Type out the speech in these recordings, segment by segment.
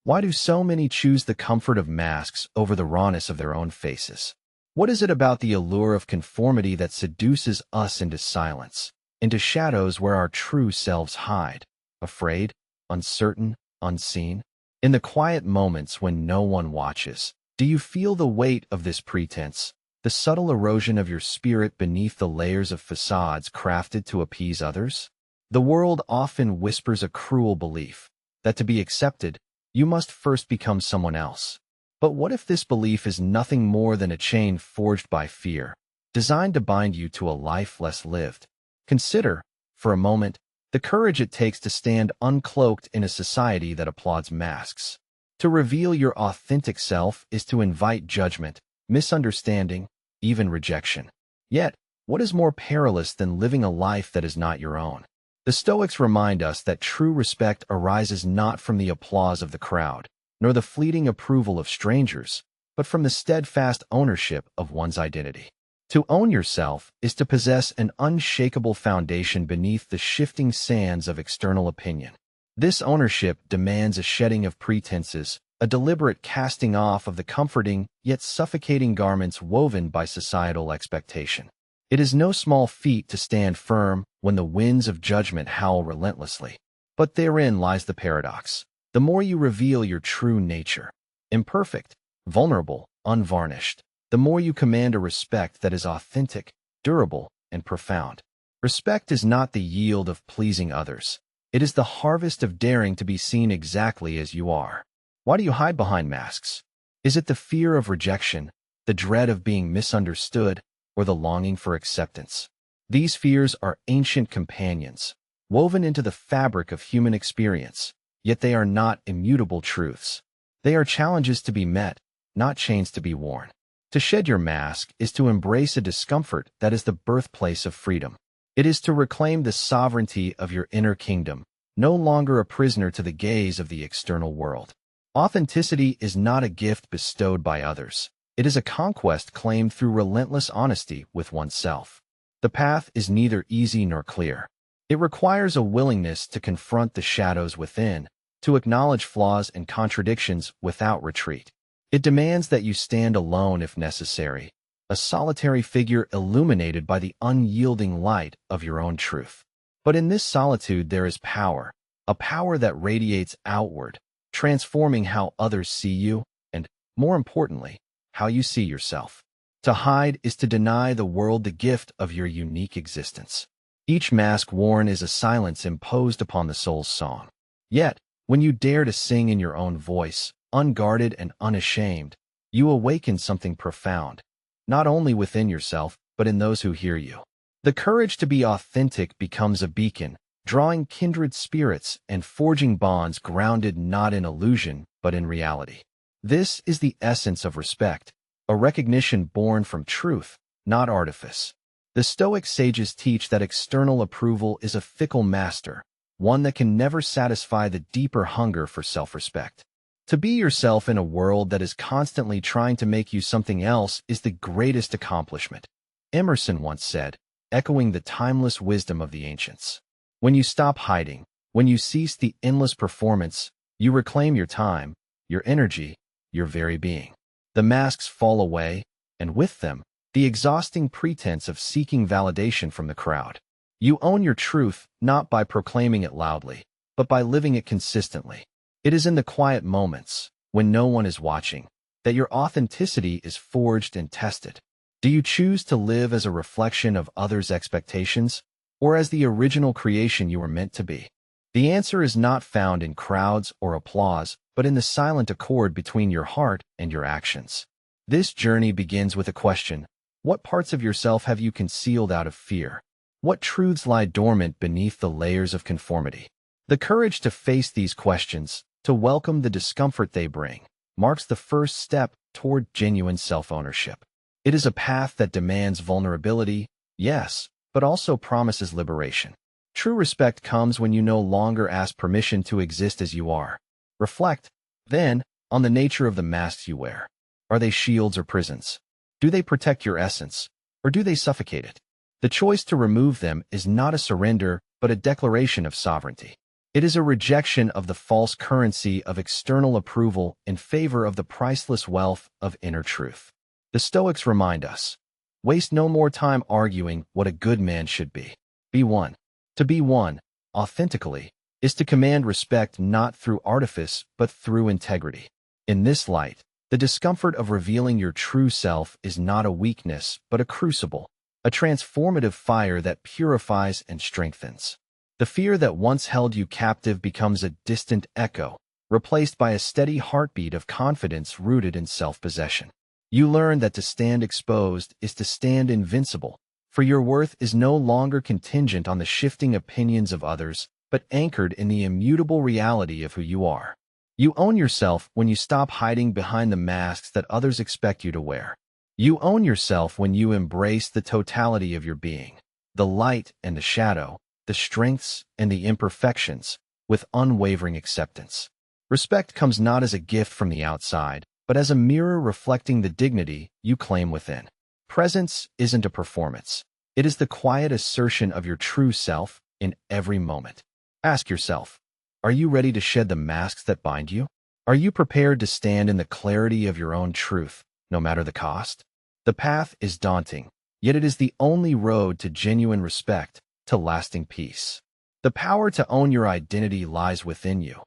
Why do so many choose the comfort of masks over the rawness of their own faces? What is it about the allure of conformity that seduces us into silence, into shadows where our true selves hide, afraid, uncertain, unseen? In the quiet moments when no one watches, do you feel the weight of this pretense, the subtle erosion of your spirit beneath the layers of facades crafted to appease others? The world often whispers a cruel belief that to be accepted, you must first become someone else. But what if this belief is nothing more than a chain forged by fear, designed to bind you to a life less lived? Consider, for a moment, the courage it takes to stand uncloaked in a society that applauds masks. To reveal your authentic self is to invite judgment, misunderstanding, even rejection. Yet, what is more perilous than living a life that is not your own? The Stoics remind us that true respect arises not from the applause of the crowd, nor the fleeting approval of strangers, but from the steadfast ownership of one's identity. To own yourself is to possess an unshakable foundation beneath the shifting sands of external opinion. This ownership demands a shedding of pretenses, a deliberate casting off of the comforting yet suffocating garments woven by societal expectation. It is no small feat to stand firm when the winds of judgment howl relentlessly. But therein lies the paradox. The more you reveal your true nature, imperfect, vulnerable, unvarnished, the more you command a respect that is authentic, durable, and profound. Respect is not the yield of pleasing others. It is the harvest of daring to be seen exactly as you are. Why do you hide behind masks? Is it the fear of rejection, the dread of being misunderstood, or the longing for acceptance? These fears are ancient companions, woven into the fabric of human experience, yet they are not immutable truths. They are challenges to be met, not chains to be worn. To shed your mask is to embrace a discomfort that is the birthplace of freedom. It is to reclaim the sovereignty of your inner kingdom, no longer a prisoner to the gaze of the external world. Authenticity is not a gift bestowed by others. It is a conquest claimed through relentless honesty with oneself. The path is neither easy nor clear. It requires a willingness to confront the shadows within, to acknowledge flaws and contradictions without retreat. It demands that you stand alone if necessary, a solitary figure illuminated by the unyielding light of your own truth. But in this solitude there is power, a power that radiates outward, transforming how others see you, and, more importantly, how you see yourself. To hide is to deny the world the gift of your unique existence. Each mask worn is a silence imposed upon the soul's song. Yet, when you dare to sing in your own voice, unguarded and unashamed, you awaken something profound, not only within yourself, but in those who hear you. The courage to be authentic becomes a beacon, drawing kindred spirits and forging bonds grounded not in illusion, but in reality. This is the essence of respect, a recognition born from truth, not artifice. The Stoic sages teach that external approval is a fickle master, one that can never satisfy the deeper hunger for self-respect. To be yourself in a world that is constantly trying to make you something else is the greatest accomplishment. Emerson once said, echoing the timeless wisdom of the ancients. When you stop hiding, when you cease the endless performance, you reclaim your time, your energy, your very being. The masks fall away, and with them, the exhausting pretense of seeking validation from the crowd. You own your truth not by proclaiming it loudly, but by living it consistently. It is in the quiet moments, when no one is watching, that your authenticity is forged and tested. Do you choose to live as a reflection of others' expectations, or as the original creation you were meant to be? The answer is not found in crowds or applause, but in the silent accord between your heart and your actions. This journey begins with a question: what parts of yourself have you concealed out of fear? What truths lie dormant beneath the layers of conformity? The courage to face these questions, to welcome the discomfort they bring, marks the first step toward genuine self-ownership. It is a path that demands vulnerability, yes, but also promises liberation. True respect comes when you no longer ask permission to exist as you are. Reflect, then, on the nature of the masks you wear. Are they shields or prisons? Do they protect your essence, or do they suffocate it? The choice to remove them is not a surrender, but a declaration of sovereignty. It is a rejection of the false currency of external approval in favor of the priceless wealth of inner truth. The Stoics remind us, waste no more time arguing what a good man should be. Be one. To be one, authentically, is to command respect not through artifice but through integrity. In this light, the discomfort of revealing your true self is not a weakness but a crucible, a transformative fire that purifies and strengthens. The fear that once held you captive becomes a distant echo, replaced by a steady heartbeat of confidence rooted in self-possession. You learn that to stand exposed is to stand invincible, for your worth is no longer contingent on the shifting opinions of others, but anchored in the immutable reality of who you are. You own yourself when you stop hiding behind the masks that others expect you to wear. You own yourself when you embrace the totality of your being, the light and the shadow, the strengths and the imperfections, with unwavering acceptance. Respect comes not as a gift from the outside, but as a mirror reflecting the dignity you claim within. Presence isn't a performance. It is the quiet assertion of your true self in every moment. Ask yourself, are you ready to shed the masks that bind you? Are you prepared to stand in the clarity of your own truth, no matter the cost? The path is daunting, yet it is the only road to genuine respect, to lasting peace. The power to own your identity lies within you,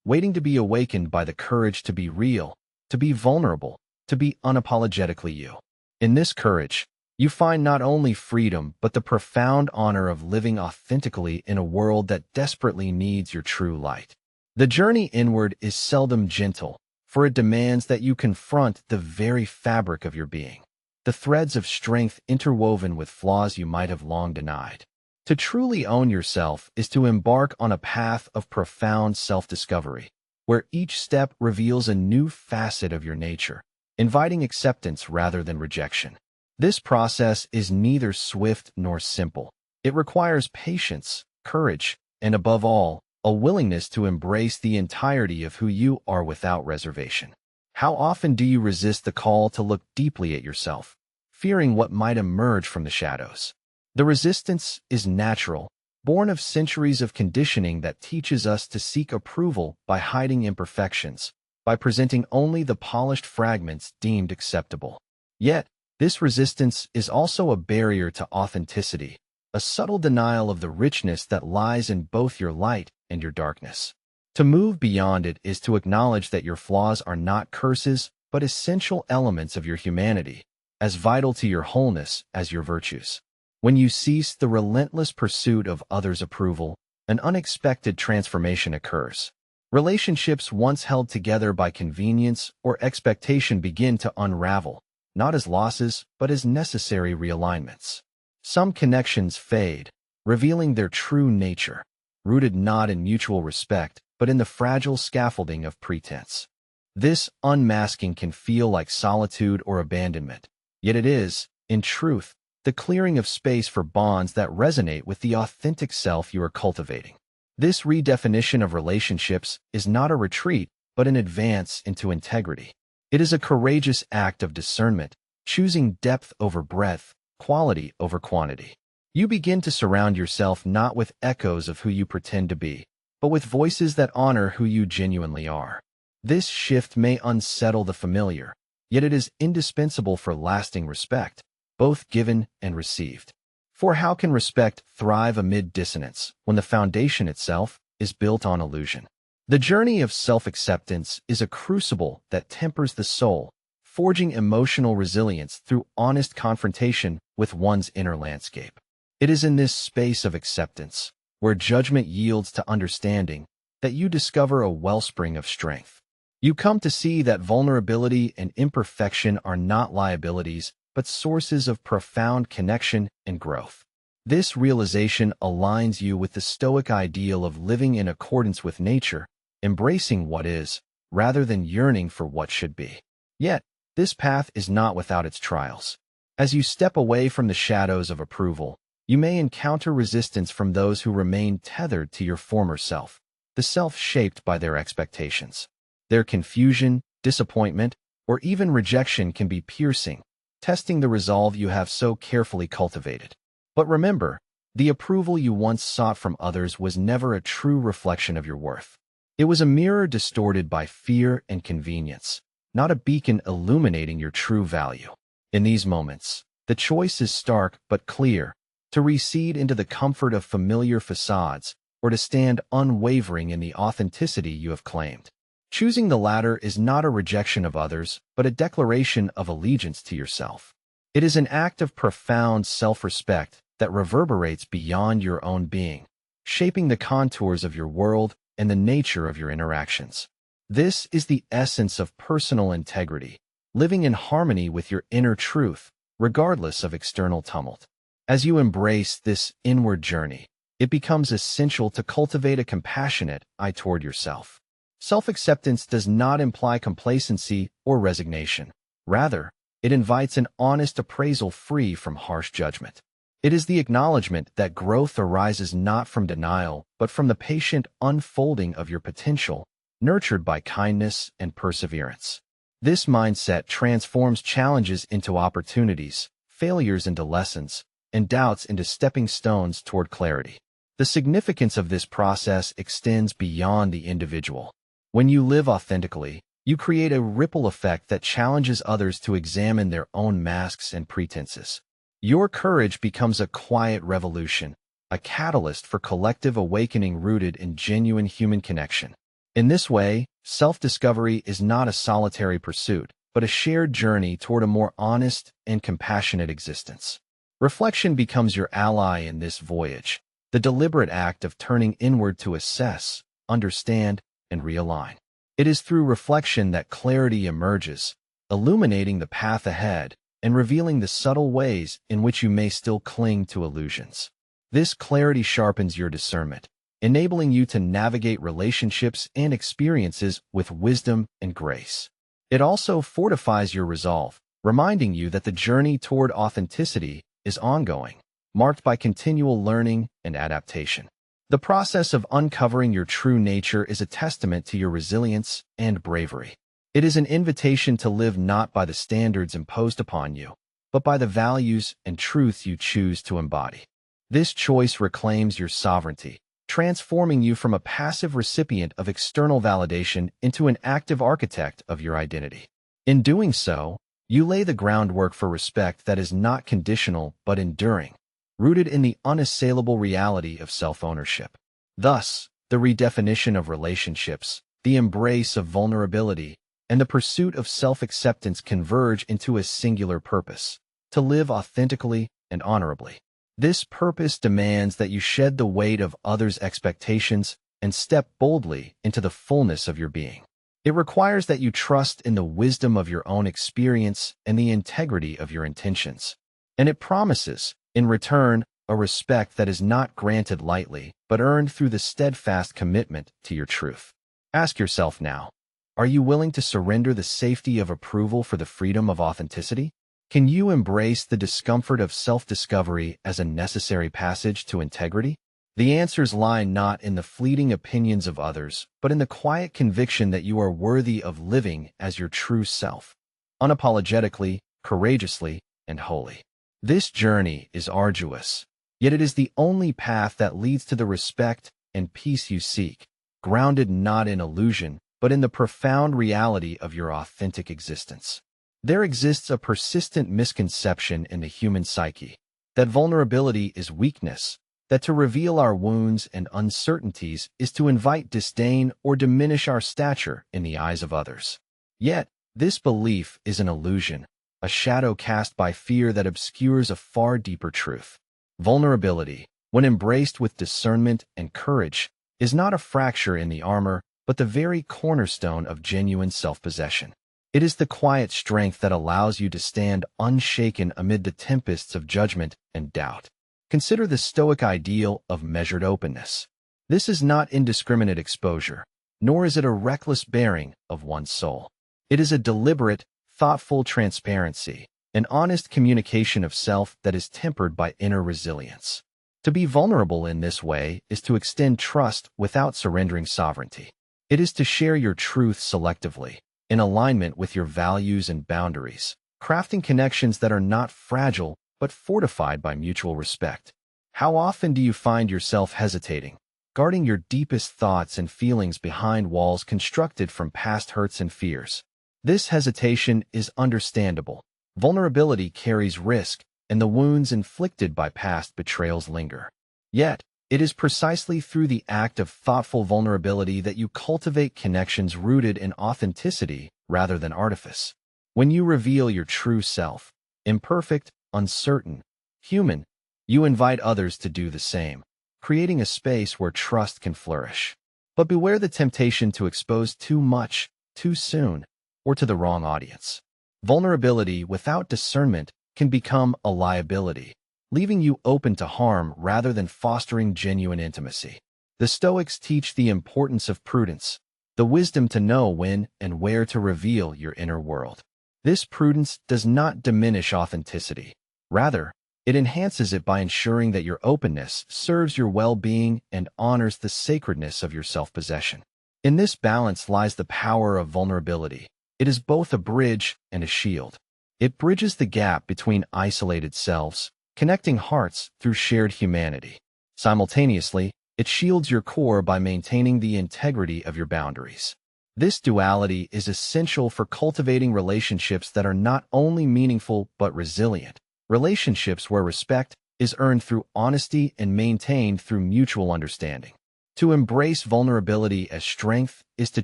waiting to be awakened by the courage to be real, to be vulnerable, to be unapologetically you. In this courage, you find not only freedom but the profound honor of living authentically in a world that desperately needs your true light. The journey inward is seldom gentle, for it demands that you confront the very fabric of your being, the threads of strength interwoven with flaws you might have long denied. To truly own yourself is to embark on a path of profound self-discovery, where each step reveals a new facet of your nature, inviting acceptance rather than rejection. This process is neither swift nor simple. It requires patience, courage, and above all, a willingness to embrace the entirety of who you are without reservation. How often do you resist the call to look deeply at yourself, fearing what might emerge from the shadows? The resistance is natural, born of centuries of conditioning that teaches us to seek approval by hiding imperfections, by presenting only the polished fragments deemed acceptable. Yet, this resistance is also a barrier to authenticity, a subtle denial of the richness that lies in both your light and your darkness. To move beyond it is to acknowledge that your flaws are not curses, but essential elements of your humanity, as vital to your wholeness as your virtues. When you cease the relentless pursuit of others' approval, an unexpected transformation occurs. Relationships once held together by convenience or expectation begin to unravel, not as losses, but as necessary realignments. Some connections fade, revealing their true nature, rooted not in mutual respect, but in the fragile scaffolding of pretense. This unmasking can feel like solitude or abandonment, yet it is, in truth, the clearing of space for bonds that resonate with the authentic self you are cultivating. This redefinition of relationships is not a retreat, but an advance into integrity. It is a courageous act of discernment, choosing depth over breadth, quality over quantity. You begin to surround yourself not with echoes of who you pretend to be, but with voices that honor who you genuinely are. This shift may unsettle the familiar, yet it is indispensable for lasting respect, both given and received. For how can respect thrive amid dissonance when the foundation itself is built on illusion? The journey of self-acceptance is a crucible that tempers the soul, forging emotional resilience through honest confrontation with one's inner landscape. It is in this space of acceptance, where judgment yields to understanding, that you discover a wellspring of strength. You come to see that vulnerability and imperfection are not liabilities, but sources of profound connection and growth. This realization aligns you with the Stoic ideal of living in accordance with nature, embracing what is, rather than yearning for what should be. Yet, this path is not without its trials. As you step away from the shadows of approval, you may encounter resistance from those who remain tethered to your former self, the self shaped by their expectations. Their confusion, disappointment, or even rejection can be piercing, testing the resolve you have so carefully cultivated. But remember, The approval you once sought from others was never a true reflection of your worth. It was a mirror distorted by fear and convenience, not a beacon illuminating your true value. In these moments, the choice is stark but clear: to recede into the comfort of familiar facades, or to stand unwavering in the authenticity you have claimed. Choosing the latter is not a rejection of others, but a declaration of allegiance to yourself. It is an act of profound self-respect that reverberates beyond your own being, shaping the contours of your world and the nature of your interactions. This is the essence of personal integrity, living in harmony with your inner truth, regardless of external tumult. As you embrace this inward journey, it becomes essential to cultivate a compassionate eye toward yourself. Self-acceptance does not imply complacency or resignation. Rather, it invites an honest appraisal free from harsh judgment. It is the acknowledgement that growth arises not from denial, but from the patient unfolding of your potential, nurtured by kindness and perseverance. This mindset transforms challenges into opportunities, failures into lessons, and doubts into stepping stones toward clarity. The significance of this process extends beyond the individual. When you live authentically, you create a ripple effect that challenges others to examine their own masks and pretenses. Your courage becomes a quiet revolution, a catalyst for collective awakening rooted in genuine human connection. In this way, self-discovery is not a solitary pursuit, but a shared journey toward a more honest and compassionate existence. Reflection becomes your ally in this voyage, the deliberate act of turning inward to assess, understand, and realign. It is through reflection that clarity emerges, illuminating the path ahead and revealing the subtle ways in which you may still cling to illusions. This clarity sharpens your discernment, enabling you to navigate relationships and experiences with wisdom and grace. It also fortifies your resolve, reminding you that the journey toward authenticity is ongoing, marked by continual learning and adaptation. The process of uncovering your true nature is a testament to your resilience and bravery. It is an invitation to live not by the standards imposed upon you, but by the values and truths you choose to embody. This choice reclaims your sovereignty, transforming you from a passive recipient of external validation into an active architect of your identity. In doing so, you lay the groundwork for respect that is not conditional but enduring, rooted in the unassailable reality of self-ownership. Thus, the redefinition of relationships, the embrace of vulnerability, and the pursuit of self-acceptance converge into a singular purpose: to live authentically and honorably. This purpose demands that you shed the weight of others' expectations and step boldly into the fullness of your being. It requires that you trust in the wisdom of your own experience and the integrity of your intentions. And it promises, in return, a respect that is not granted lightly, but earned through the steadfast commitment to your truth. Ask yourself now, are you willing to surrender the safety of approval for the freedom of authenticity? Can you embrace the discomfort of self-discovery as a necessary passage to integrity? The answers lie not in the fleeting opinions of others, but in the quiet conviction that you are worthy of living as your true self, unapologetically, courageously, and wholly. This journey is arduous, yet it is the only path that leads to the respect and peace you seek, grounded not in illusion, but in the profound reality of your authentic existence. There exists a persistent misconception in the human psyche that vulnerability is weakness, that to reveal our wounds and uncertainties is to invite disdain or diminish our stature in the eyes of others. Yet, this belief is an illusion, a shadow cast by fear that obscures a far deeper truth. Vulnerability, when embraced with discernment and courage, is not a fracture in the armor, but the very cornerstone of genuine self-possession. It is the quiet strength that allows you to stand unshaken amid the tempests of judgment and doubt. Consider the Stoic ideal of measured openness. This is not indiscriminate exposure, nor is it a reckless bearing of one's soul. It is a deliberate, thoughtful transparency, an honest communication of self that is tempered by inner resilience. To be vulnerable in this way is to extend trust without surrendering sovereignty. It is to share your truth selectively, in alignment with your values and boundaries, crafting connections that are not fragile but fortified by mutual respect. How often do you find yourself hesitating, guarding your deepest thoughts and feelings behind walls constructed from past hurts and fears? This hesitation is understandable. Vulnerability carries risk, and the wounds inflicted by past betrayals linger. Yet, it is precisely through the act of thoughtful vulnerability that you cultivate connections rooted in authenticity rather than artifice. When you reveal your true self, imperfect, uncertain, human, you invite others to do the same, creating a space where trust can flourish. But beware the temptation to expose too much, too soon, or to the wrong audience. Vulnerability without discernment can become a liability, leaving you open to harm rather than fostering genuine intimacy. The Stoics teach the importance of prudence, the wisdom to know when and where to reveal your inner world. This prudence does not diminish authenticity. Rather, it enhances it by ensuring that your openness serves your well-being and honors the sacredness of your self-possession. In this balance lies the power of vulnerability. It is both a bridge and a shield. It bridges the gap between isolated selves, connecting hearts through shared humanity. Simultaneously, it shields your core by maintaining the integrity of your boundaries. This duality is essential for cultivating relationships that are not only meaningful but resilient. Relationships where respect is earned through honesty and maintained through mutual understanding. To embrace vulnerability as strength is to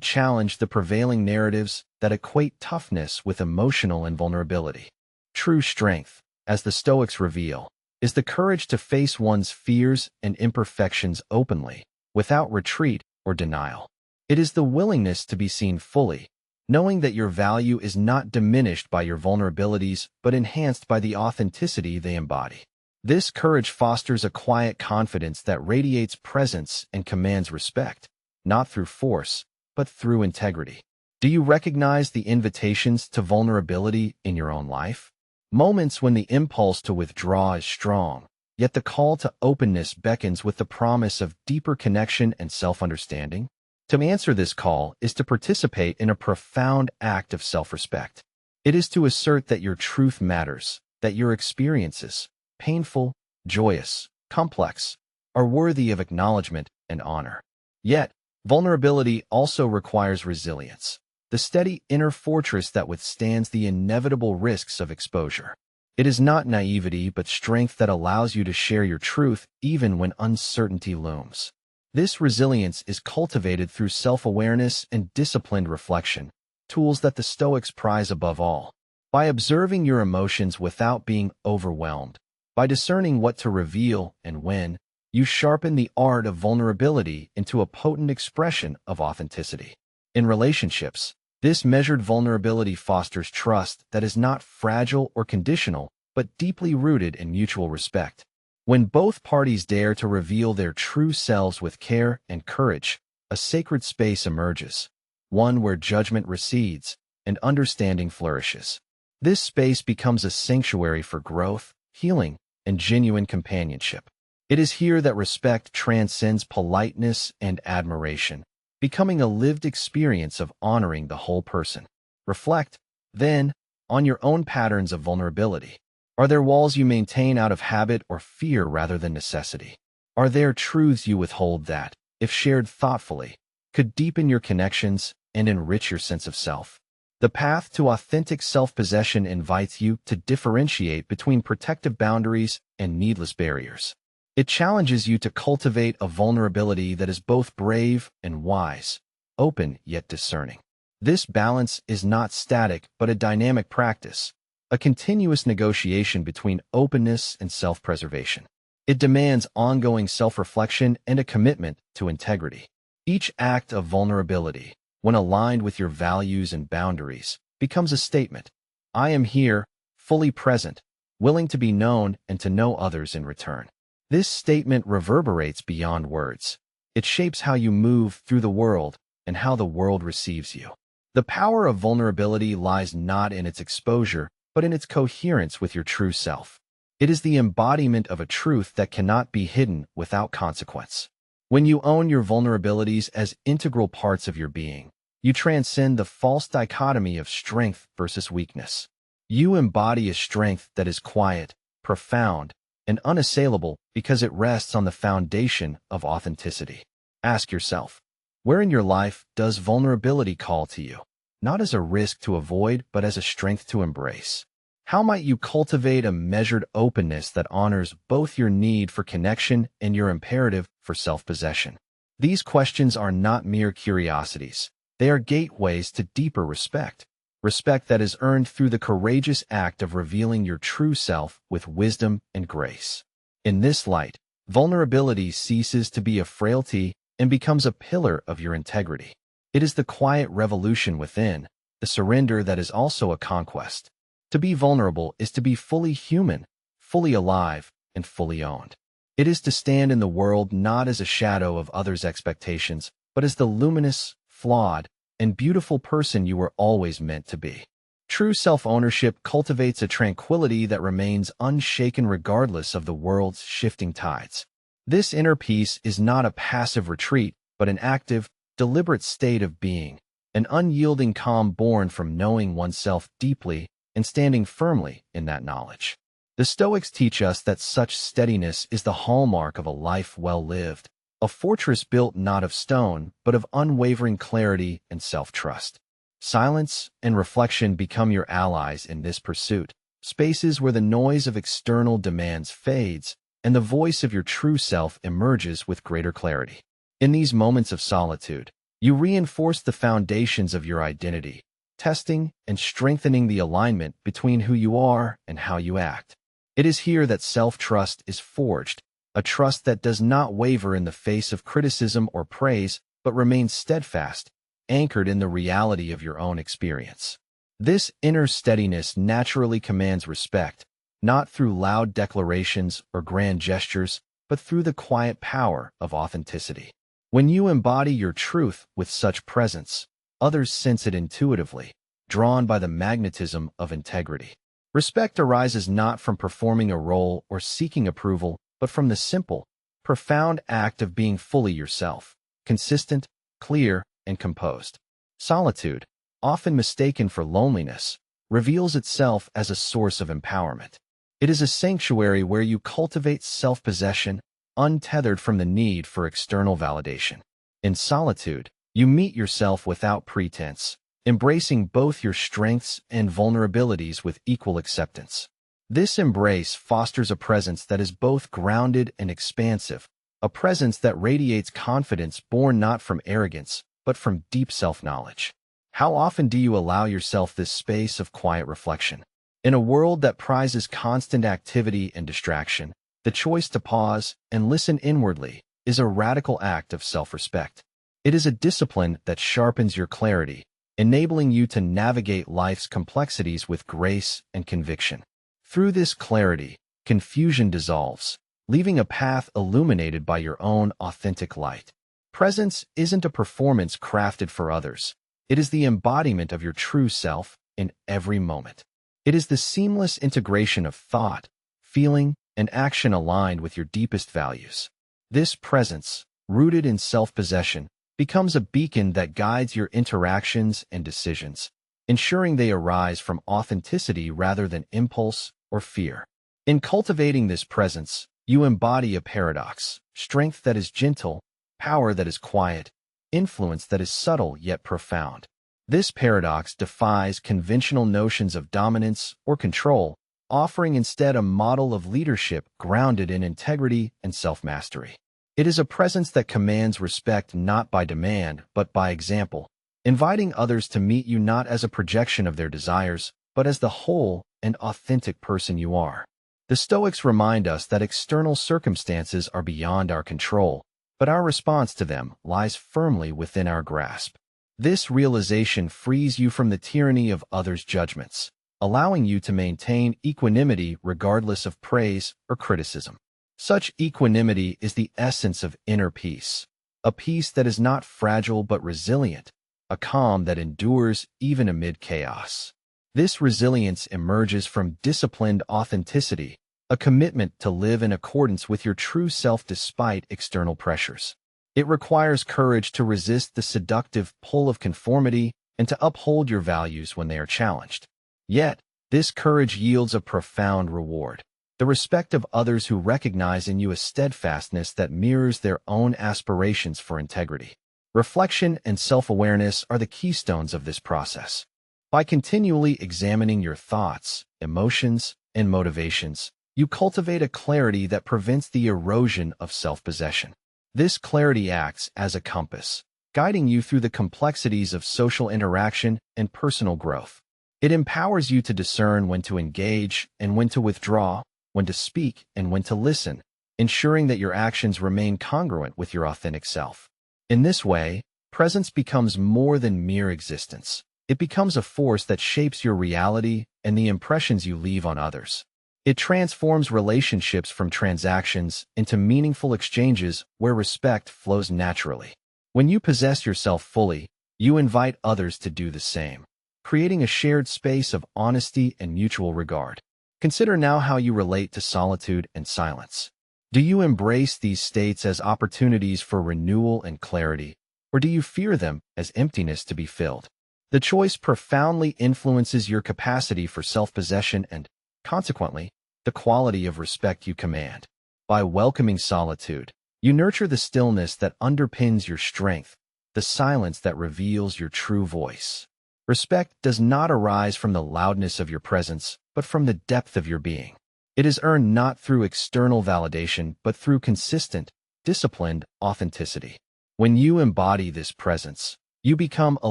challenge the prevailing narratives that equate toughness with emotional invulnerability. True strength, as the Stoics reveal, is the courage to face one's fears and imperfections openly, without retreat or denial. It is the willingness to be seen fully, knowing that your value is not diminished by your vulnerabilities but enhanced by the authenticity they embody. This courage fosters a quiet confidence that radiates presence and commands respect, not through force, but through integrity. Do you recognize the invitations to vulnerability in your own life? Moments when the impulse to withdraw is strong, yet the call to openness beckons with the promise of deeper connection and self-understanding? To answer this call is to participate in a profound act of self-respect. It is to assert that your truth matters, that your experiences, painful, joyous, complex, are worthy of acknowledgement and honor. Yet, vulnerability also requires resilience, the steady inner fortress that withstands the inevitable risks of exposure. It is not naivety but strength that allows you to share your truth even when uncertainty looms. This resilience is cultivated through self-awareness and disciplined reflection, tools that the Stoics prize above all. By observing your emotions without being overwhelmed, by discerning what to reveal and when, you sharpen the art of vulnerability into a potent expression of authenticity. In relationships, this measured vulnerability fosters trust that is not fragile or conditional, but deeply rooted in mutual respect. When both parties dare to reveal their true selves with care and courage, a sacred space emerges, one where judgment recedes and understanding flourishes. This space becomes a sanctuary for growth, healing, and genuine companionship. It is here that respect transcends politeness and admiration, becoming a lived experience of honoring the whole person. Reflect, then, on your own patterns of vulnerability. Are there walls you maintain out of habit or fear rather than necessity? Are there truths you withhold that, if shared thoughtfully, could deepen your connections and enrich your sense of self? The path to authentic self-possession invites you to differentiate between protective boundaries and needless barriers. It challenges you to cultivate a vulnerability that is both brave and wise, open yet discerning. This balance is not static but a dynamic practice, a continuous negotiation between openness and self-preservation. It demands ongoing self-reflection and a commitment to integrity. Each act of vulnerability, when aligned with your values and boundaries, becomes a statement. I am here, fully present, willing to be known and to know others in return. This statement reverberates beyond words. It shapes how you move through the world and how the world receives you. The power of vulnerability lies not in its exposure, but in its coherence with your true self. It is the embodiment of a truth that cannot be hidden without consequence. When you own your vulnerabilities as integral parts of your being, you transcend the false dichotomy of strength versus weakness. You embody a strength that is quiet, profound, and unassailable because it rests on the foundation of authenticity. Ask yourself, where in your life does vulnerability call to you? Not as a risk to avoid, but as a strength to embrace. How might you cultivate a measured openness that honors both your need for connection and your imperative for self-possession? These questions are not mere curiosities. They are gateways to deeper respect. Respect that is earned through the courageous act of revealing your true self with wisdom and grace. In this light, vulnerability ceases to be a frailty and becomes a pillar of your integrity. It is the quiet revolution within, the surrender that is also a conquest. To be vulnerable is to be fully human, fully alive, and fully owned. It is to stand in the world not as a shadow of others' expectations, but as the luminous, flawed, and beautiful person you were always meant to be. True self-ownership cultivates a tranquility that remains unshaken regardless of the world's shifting tides. This inner peace is not a passive retreat, but an active, deliberate state of being, an unyielding calm born from knowing oneself deeply and standing firmly in that knowledge. The Stoics teach us that such steadiness is the hallmark of a life well lived, a fortress built not of stone, but of unwavering clarity and self-trust. Silence and reflection become your allies in this pursuit, spaces where the noise of external demands fades and the voice of your true self emerges with greater clarity. In these moments of solitude, you reinforce the foundations of your identity, testing and strengthening the alignment between who you are and how you act. It is here that self-trust is forged, a trust that does not waver in the face of criticism or praise, but remains steadfast, anchored in the reality of your own experience. This inner steadiness naturally commands respect, not through loud declarations or grand gestures, but through the quiet power of authenticity. When you embody your truth with such presence, others sense it intuitively, drawn by the magnetism of integrity. Respect arises not from performing a role or seeking approval, but from the simple, profound act of being fully yourself, consistent, clear, and composed. Solitude, often mistaken for loneliness, reveals itself as a source of empowerment. It is a sanctuary where you cultivate self-possession, untethered from the need for external validation. In solitude, you meet yourself without pretense, embracing both your strengths and vulnerabilities with equal acceptance. This embrace fosters a presence that is both grounded and expansive, a presence that radiates confidence born not from arrogance, but from deep self-knowledge. How often do you allow yourself this space of quiet reflection? In a world that prizes constant activity and distraction, the choice to pause and listen inwardly is a radical act of self-respect. It is a discipline that sharpens your clarity, enabling you to navigate life's complexities with grace and conviction. Through this clarity, confusion dissolves, leaving a path illuminated by your own authentic light. Presence isn't a performance crafted for others. It is the embodiment of your true self in every moment. It is the seamless integration of thought, feeling, and action aligned with your deepest values. This presence, rooted in self-possession, becomes a beacon that guides your interactions and decisions, ensuring they arise from authenticity rather than impulse or fear. In cultivating this presence, you embody a paradox: strength that is gentle, power that is quiet, influence that is subtle yet profound. This paradox defies conventional notions of dominance or control, offering instead a model of leadership grounded in integrity and self-mastery. It is a presence that commands respect not by demand, but by example, inviting others to meet you not as a projection of their desires, but as the whole and authentic person you are. The Stoics remind us that external circumstances are beyond our control, but our response to them lies firmly within our grasp. This realization frees you from the tyranny of others' judgments, allowing you to maintain equanimity regardless of praise or criticism. Such equanimity is the essence of inner peace, a peace that is not fragile but resilient, a calm that endures even amid chaos. This resilience emerges from disciplined authenticity, a commitment to live in accordance with your true self despite external pressures. It requires courage to resist the seductive pull of conformity and to uphold your values when they are challenged. Yet, this courage yields a profound reward. the respect of others who recognize in you a steadfastness that mirrors their own aspirations for integrity. Reflection and self-awareness are the keystones of this process. By continually examining your thoughts, emotions, and motivations, you cultivate a clarity that prevents the erosion of self-possession. This clarity acts as a compass, guiding you through the complexities of social interaction and personal growth. It empowers you to discern when to engage and when to withdraw, when to speak and when to listen, ensuring that your actions remain congruent with your authentic self. In this way, presence becomes more than mere existence. It becomes a force that shapes your reality and the impressions you leave on others. It transforms relationships from transactions into meaningful exchanges where respect flows naturally. When you possess yourself fully, you invite others to do the same, creating a shared space of honesty and mutual regard. Consider now how you relate to solitude and silence. Do you embrace these states as opportunities for renewal and clarity, or do you fear them as emptiness to be filled? The choice profoundly influences your capacity for self-possession and, consequently, the quality of respect you command. By welcoming solitude, you nurture the stillness that underpins your strength, the silence that reveals your true voice. Respect does not arise from the loudness of your presence, but from the depth of your being. It is earned not through external validation, but through consistent, disciplined authenticity. When you embody this presence, you become a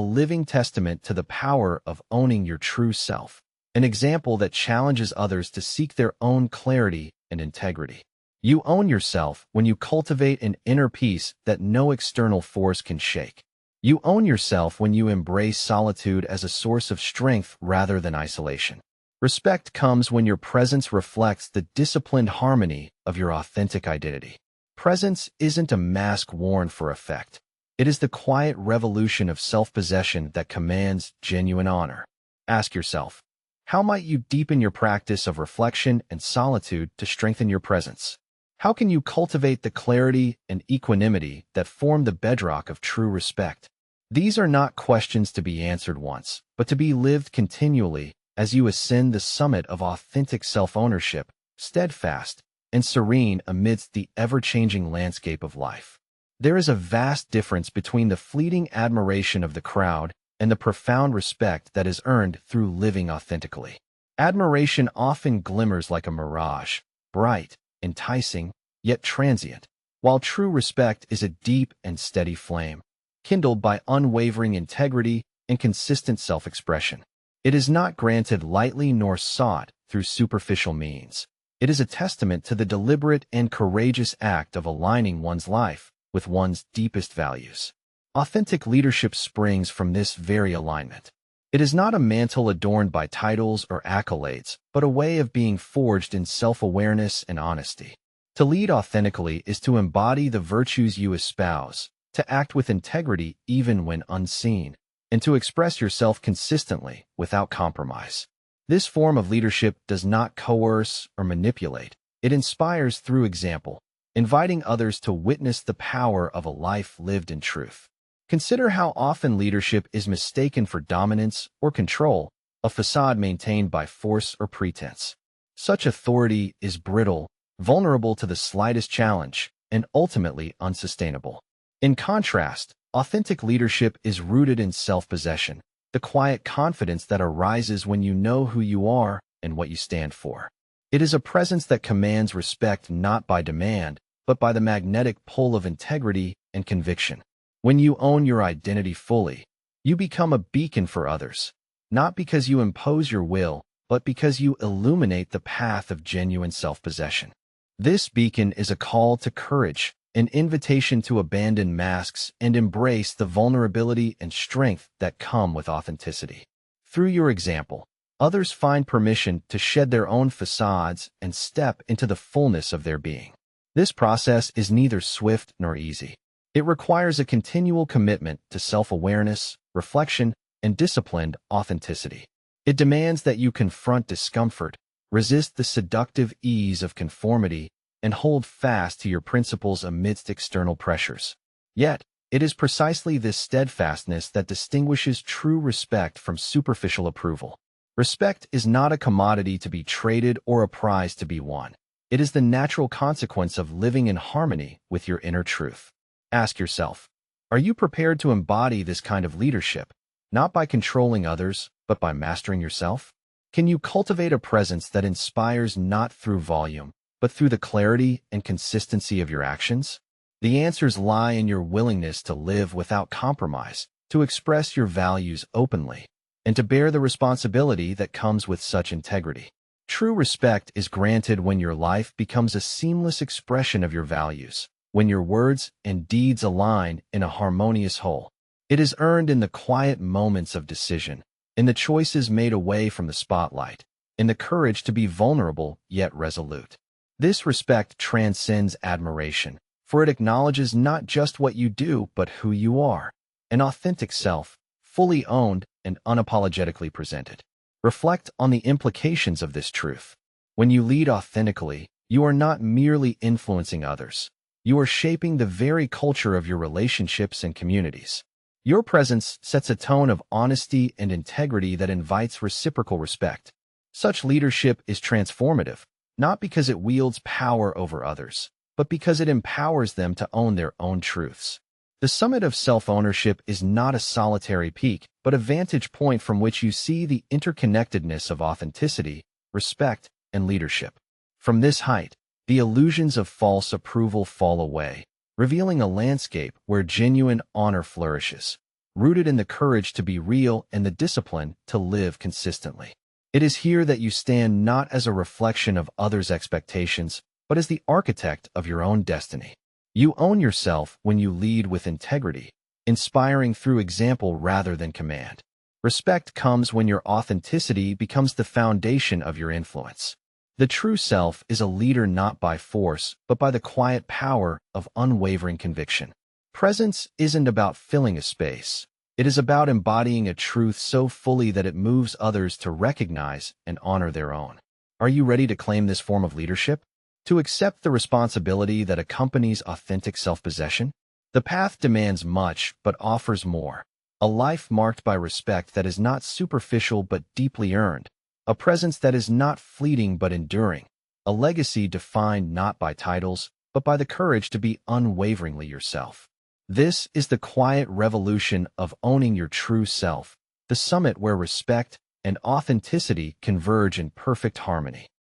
living testament to the power of owning your true self, an example that challenges others to seek their own clarity and integrity. You own yourself when you cultivate an inner peace that no external force can shake. You own yourself when you embrace solitude as a source of strength rather than isolation. Respect comes when your presence reflects the disciplined harmony of your authentic identity. Presence isn't a mask worn for effect. It is the quiet revolution of self-possession that commands genuine honor. Ask yourself, how might you deepen your practice of reflection and solitude to strengthen your presence? How can you cultivate the clarity and equanimity that form the bedrock of true respect? These are not questions to be answered once, but to be lived continually as you ascend the summit of authentic self-ownership, steadfast and serene amidst the ever-changing landscape of life. There is a vast difference between the fleeting admiration of the crowd and the profound respect that is earned through living authentically. Admiration often glimmers like a mirage, bright, enticing, yet transient, while true respect is a deep and steady flame, kindled by unwavering integrity and consistent self-expression. It is not granted lightly nor sought through superficial means. It is a testament to the deliberate and courageous act of aligning one's life with one's deepest values. Authentic leadership springs from this very alignment. It is not a mantle adorned by titles or accolades, but a way of being forged in self-awareness and honesty. To lead authentically is to embody the virtues you espouse, to act with integrity even when unseen, and to express yourself consistently without compromise. This form of leadership does not coerce or manipulate. It inspires through example, inviting others to witness the power of a life lived in truth. Consider how often leadership is mistaken for dominance or control, a facade maintained by force or pretense. Such authority is brittle, vulnerable to the slightest challenge, and ultimately unsustainable. In contrast, authentic leadership is rooted in self-possession, the quiet confidence that arises when you know who you are and what you stand for. It is a presence that commands respect not by demand, but by the magnetic pull of integrity and conviction. When you own your identity fully, you become a beacon for others, not because you impose your will, but because you illuminate the path of genuine self-possession. This beacon is a call to courage, an invitation to abandon masks and embrace the vulnerability and strength that come with authenticity. Through your example, others find permission to shed their own facades and step into the fullness of their being. This process is neither swift nor easy. It requires a continual commitment to self-awareness, reflection, and disciplined authenticity. It demands that you confront discomfort, resist the seductive ease of conformity, and hold fast to your principles amidst external pressures. Yet, it is precisely this steadfastness that distinguishes true respect from superficial approval. Respect is not a commodity to be traded or a prize to be won. It is the natural consequence of living in harmony with your inner truth. Ask yourself, are you prepared to embody this kind of leadership, not by controlling others, but by mastering yourself? Can you cultivate a presence that inspires not through volume, but through the clarity and consistency of your actions? The answers lie in your willingness to live without compromise, to express your values openly, and to bear the responsibility that comes with such integrity. True respect is granted when your life becomes a seamless expression of your values, when your words and deeds align in a harmonious whole. It is earned in the quiet moments of decision, in the choices made away from the spotlight, in the courage to be vulnerable yet resolute. This respect transcends admiration, for it acknowledges not just what you do, but who you are, an authentic self, fully owned and unapologetically presented. Reflect on the implications of this truth. When you lead authentically, you are not merely influencing others. You are shaping the very culture of your relationships and communities. Your presence sets a tone of honesty and integrity that invites reciprocal respect. Such leadership is transformative, not because it wields power over others, but because it empowers them to own their own truths. The summit of self-ownership is not a solitary peak, but a vantage point from which you see the interconnectedness of authenticity, respect, and leadership. From this height, the illusions of false approval fall away, revealing a landscape where genuine honor flourishes, rooted in the courage to be real and the discipline to live consistently. It is here that you stand not as a reflection of others' expectations, but as the architect of your own destiny. You own yourself when you lead with integrity, inspiring through example rather than command. Respect comes when your authenticity becomes the foundation of your influence. The true self is a leader not by force, but by the quiet power of unwavering conviction. Presence isn't about filling a space. It is about embodying a truth so fully that it moves others to recognize and honor their own. Are you ready to claim this form of leadership? To accept the responsibility that accompanies authentic self-possession? The path demands much, but offers more. A life marked by respect that is not superficial but deeply earned. A presence that is not fleeting but enduring. A legacy defined not by titles, but by the courage to be unwaveringly yourself. This is the quiet revolution of owning your true self, the summit where respect and authenticity converge in perfect harmony.